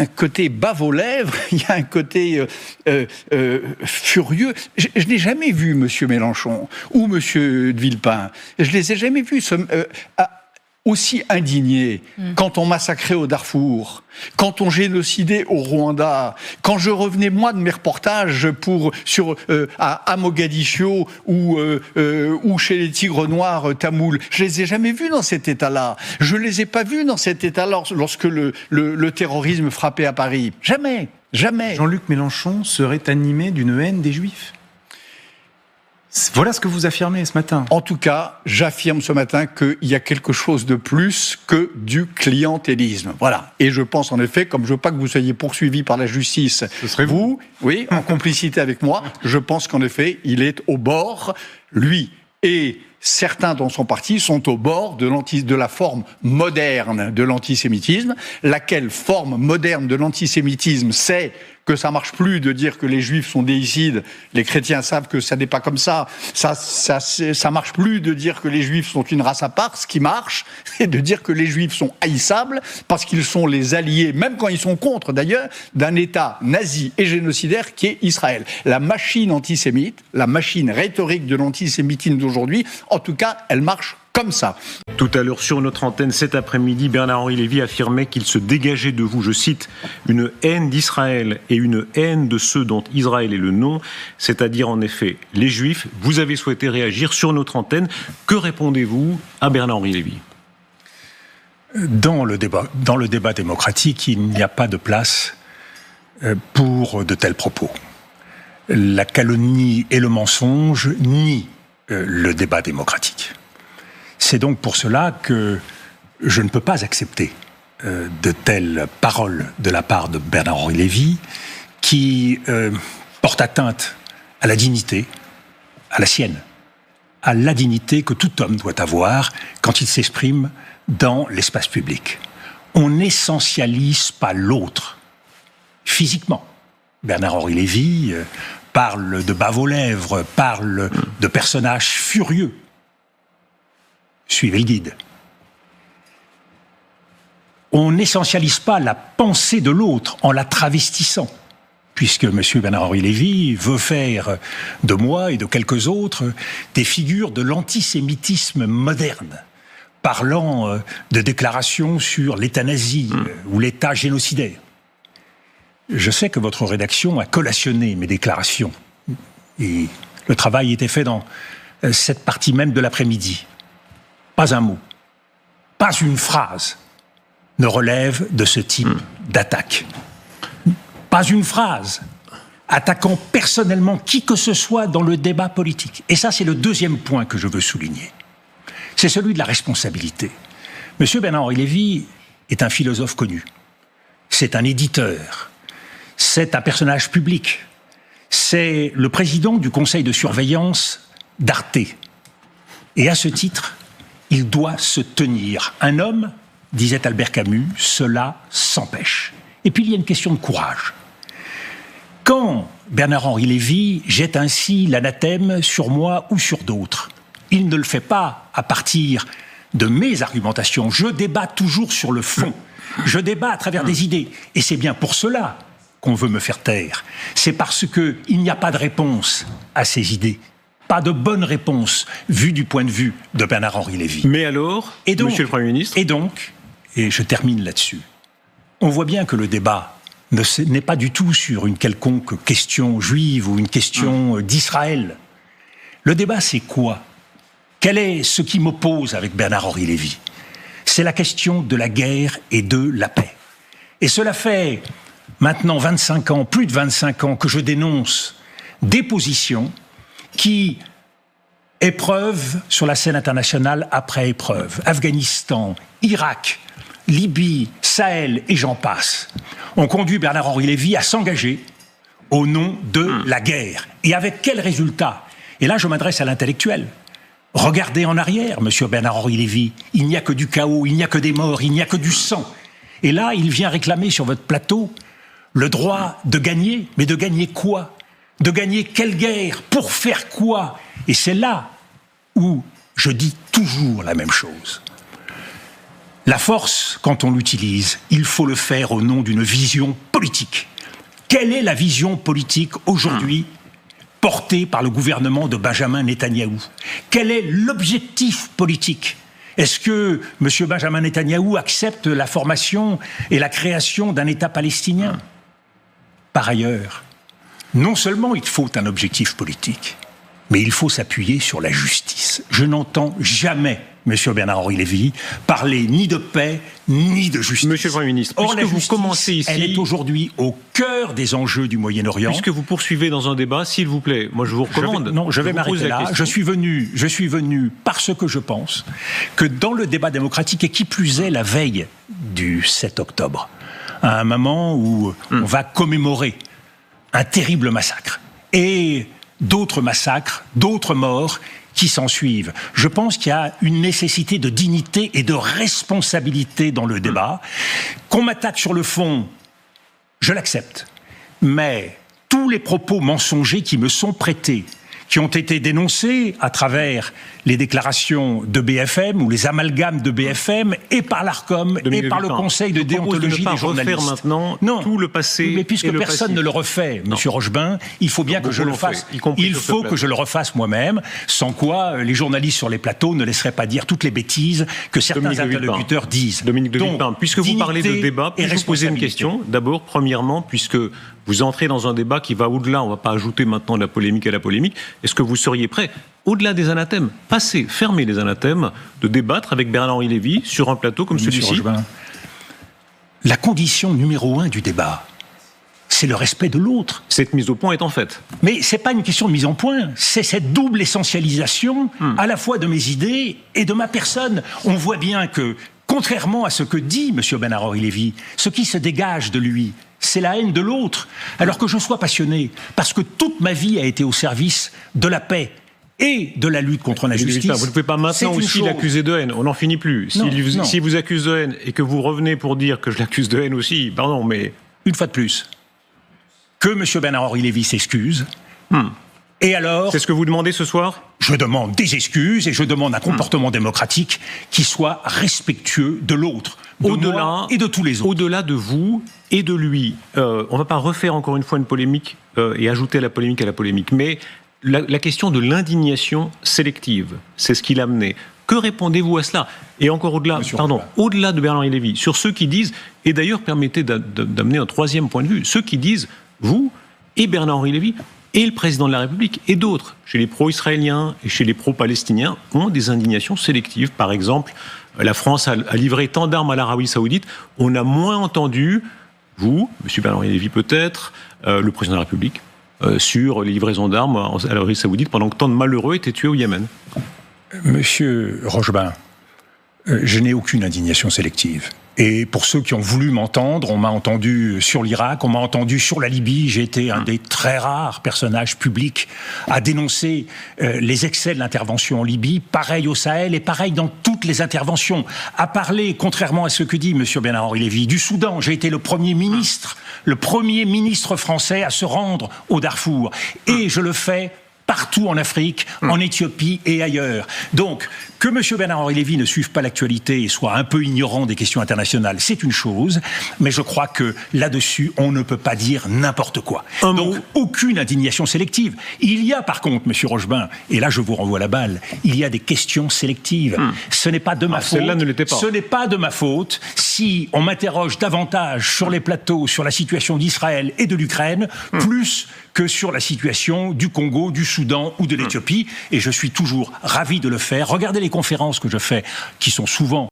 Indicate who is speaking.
Speaker 1: un côté bave aux lèvres, il y a un côté furieux. Je n'ai jamais vu M. Mélenchon ou M. de Villepin, je les ai jamais vus aussi indignés quand on massacrait au Darfour, quand on génocidait au Rwanda, quand je revenais moi de mes reportages à Mogadiscio ou chez les Tigres Noirs tamouls, je les ai jamais vus dans cet état-là. Je les ai pas vus dans cet état-là lorsque le terrorisme frappait à Paris. Jamais.
Speaker 2: Jean-Luc Mélenchon serait animé d'une haine des Juifs. Voilà ce que vous affirmez ce matin.
Speaker 1: En tout cas, j'affirme ce matin qu'il y a quelque chose de plus que du clientélisme. Voilà. Et je pense en effet, comme je veux pas que vous soyez poursuivis par la justice,
Speaker 2: ce serait vous,
Speaker 1: oui, en complicité avec moi, je pense qu'en effet, il est au bord, lui et certains dans son parti sont au bord de la forme moderne de l'antisémitisme. Laquelle forme moderne de l'antisémitisme, c'est que ça marche plus de dire que les juifs sont déicides. Les chrétiens savent que ça n'est pas comme ça. Ça marche plus de dire que les juifs sont une race à part. Ce qui marche, c'est de dire que les juifs sont haïssables parce qu'ils sont les alliés, même quand ils sont contre d'ailleurs, d'un État nazi et génocidaire qui est Israël. La machine antisémite, la machine rhétorique de l'antisémitisme d'aujourd'hui, en tout cas, elle marche comme ça.
Speaker 3: Tout à l'heure sur notre antenne cet après-midi, Bernard-Henri Lévy affirmait qu'il se dégageait de vous, je cite, une haine d'Israël et une haine de ceux dont Israël est le nom, c'est-à-dire en effet les Juifs. Vous avez souhaité réagir sur notre antenne. Que répondez-vous à Bernard-Henri Lévy ?
Speaker 4: Dans le débat démocratique, il n'y a pas de place pour de tels propos. La calomnie et le mensonge nient le débat démocratique. C'est donc pour cela que je ne peux pas accepter de telles paroles de la part de Bernard-Henri Lévy qui portent atteinte à la dignité, à la sienne, à la dignité que tout homme doit avoir quand il s'exprime dans l'espace public. On n'essentialise pas l'autre physiquement. Bernard-Henri Lévy parle de bave aux lèvres, parle de personnages furieux. Suivez le guide. On n'essentialise pas la pensée de l'autre en la travestissant, puisque M. Bernard-Henri Lévy veut faire de moi et de quelques autres des figures de l'antisémitisme moderne, parlant de déclarations sur l'euthanasie ou l'État génocidaire. Je sais que votre rédaction a collationné mes déclarations, et le travail était fait dans cette partie même de l'après-midi. Pas un mot, pas une phrase ne relève de ce type d'attaque. Pas une phrase attaquant personnellement qui que ce soit dans le débat politique. Et ça, c'est le deuxième point que je veux souligner. C'est celui de la responsabilité. Monsieur Bernard-Henri Lévy est un philosophe connu. C'est un éditeur. C'est un personnage public. C'est le président du conseil de surveillance d'Arte. Et à ce titre, il doit se tenir. Un homme, disait Albert Camus, cela s'empêche. Et puis il y a une question de courage. Quand Bernard-Henri Lévy jette ainsi l'anathème sur moi ou sur d'autres, il ne le fait pas à partir de mes argumentations. Je débat toujours sur le fond. Je débat à travers des idées. Et c'est bien pour cela qu'on veut me faire taire. C'est parce qu'il n'y a pas de réponse à ces idées. Pas de bonne réponse, vue du point de vue de Bernard-Henri Lévy.
Speaker 3: Mais alors, Monsieur le Premier ministre ?
Speaker 4: Et je termine là-dessus, on voit bien que le débat n'est pas du tout sur une quelconque question juive ou une question d'Israël. Le débat, c'est quoi ? Quel est ce qui m'oppose avec Bernard-Henri Lévy ? C'est la question de la guerre et de la paix. Et cela fait maintenant 25 ans, plus de 25 ans, que je dénonce des positions qui, épreuve sur la scène internationale après épreuve, Afghanistan, Irak, Libye, Sahel et j'en passe, ont conduit Bernard-Henri Lévy à s'engager au nom de la guerre. Et avec quel résultat ? Et là, je m'adresse à l'intellectuel. Regardez en arrière, monsieur Bernard-Henri Lévy. Il n'y a que du chaos, il n'y a que des morts, il n'y a que du sang. Et là, il vient réclamer sur votre plateau le droit de gagner. Mais de gagner quoi ? De gagner quelle guerre ? Pour faire quoi ? Et c'est là où je dis toujours la même chose. La force, quand on l'utilise, il faut le faire au nom d'une vision politique. Quelle est la vision politique aujourd'hui portée par le gouvernement de Benjamin Netanyahou? Quel est l'objectif politique? Est-ce que M. Benjamin Netanyahou accepte la formation et la création d'un État palestinien? Par ailleurs, non seulement il faut un objectif politique, mais il faut s'appuyer sur la justice. Je n'entends jamais M. Bernard-Henri Lévy parler ni de paix, ni de justice.
Speaker 3: Monsieur le Premier ministre,
Speaker 4: or, la justice,
Speaker 3: vous commencez ici,
Speaker 4: elle est aujourd'hui au cœur des enjeux du Moyen-Orient.
Speaker 3: Puisque vous poursuivez dans un débat, s'il vous plaît, moi je vous recommande.
Speaker 4: Je vais m'arrêter là. Je suis venu parce que je pense que dans le débat démocratique, et qui plus est la veille du 7 octobre, à un moment où on va commémorer un terrible massacre, et d'autres massacres, d'autres morts qui s'en suivent. Je pense qu'il y a une nécessité de dignité et de responsabilité dans le débat. Qu'on m'attaque sur le fond, je l'accepte. Mais tous les propos mensongers qui me sont prêtés, qui ont été dénoncés à travers les déclarations de BFM ou les amalgames de BFM et par l'ARCOM et par le Conseil de déontologie des journalistes.
Speaker 3: Maintenant tout le passé.
Speaker 4: Mais puisque personne ne le refait, Monsieur Rochebin, il faut bien que je le fasse. Il faut que je le refasse moi-même, sans quoi les journalistes sur les plateaux ne laisseraient pas dire toutes les bêtises que certains interlocuteurs disent.
Speaker 3: Dominique de Villepin, puisque vous parlez de débat, puis-je vous poser une question? D'abord, premièrement, puisque vous entrez dans un débat qui va au-delà, on ne va pas ajouter maintenant de la polémique à la polémique, est-ce que vous seriez prêt, au-delà des anathèmes, fermer les anathèmes, de débattre avec Bernard-Henri Lévy sur un plateau comme celui-ci?
Speaker 4: La condition numéro 1 du débat, c'est le respect de l'autre.
Speaker 3: Cette mise au point est en fait.
Speaker 4: Mais ce n'est pas une question de mise en point, c'est cette double essentialisation à la fois de mes idées et de ma personne. On voit bien que, contrairement à ce que dit M. Bernard-Henri Lévy, ce qui se dégage de lui, c'est la haine de l'autre. Alors que je sois passionné, parce que toute ma vie a été au service de la paix et de la lutte contre l'injustice.
Speaker 3: Vous ne pouvez pas maintenant aussi l'accuser de haine, on n'en finit plus. S'il vous accuse de haine et que vous revenez pour dire que je l'accuse de haine aussi, pardon, mais...
Speaker 4: Une fois de plus, que M. Bernard-Henri Lévy s'excuse, et alors...
Speaker 3: C'est ce que vous demandez ce soir?
Speaker 4: Je demande des excuses et je demande un comportement démocratique qui soit respectueux de l'autre, au-delà et de tous les autres.
Speaker 3: Au-delà de vous et de lui, on ne va pas refaire encore une fois une polémique et ajouter la polémique à la polémique, mais la question de l'indignation sélective, c'est ce qu'il a amené. Que répondez-vous à cela? Et encore au-delà, au-delà de Bernard-Henri Lévy, sur ceux qui disent, et d'ailleurs permettez d'amener un troisième point de vue, ceux qui disent, vous et Bernard-Henri Lévy, et le président de la République, et d'autres, chez les pro-israéliens et chez les pro-palestiniens, ont des indignations sélectives. Par exemple, la France a livré tant d'armes à l'Arabie Saoudite, on a moins entendu, vous, M. Bernard-Henri Lévy peut-être, le président de la République, sur les livraisons d'armes à l'Arabie Saoudite pendant que tant de malheureux étaient tués au Yémen.
Speaker 4: Monsieur Rochebin, je n'ai aucune indignation sélective. Et pour ceux qui ont voulu m'entendre, on m'a entendu sur l'Irak, on m'a entendu sur la Libye. J'ai été un des très rares personnages publics à dénoncer les excès de l'intervention en Libye, pareil au Sahel et pareil dans toutes les interventions. À parler, contrairement à ce que dit M. Bernard-Henri Lévy, du Soudan. J'ai été le premier ministre français à se rendre au Darfour. Et je le fais partout en Afrique, en Éthiopie et ailleurs. Donc, que M. Bernard-Henri Lévy ne suive pas l'actualité et soit un peu ignorant des questions internationales, c'est une chose, mais je crois que là-dessus, on ne peut pas dire n'importe quoi. Donc, aucune indignation sélective. Il y a par contre, M. Rochebin, et là je vous renvoie la balle, il y a des questions sélectives. Ce n'est pas de ma faute.
Speaker 3: Celle-là ne l'était pas.
Speaker 4: Ce n'est pas de ma faute si on m'interroge davantage sur les plateaux, sur la situation d'Israël et de l'Ukraine, plus que sur la situation du Congo, du Soudan ou de l'Éthiopie. Et je suis toujours ravi de le faire. Regardez les conférences que je fais, qui sont souvent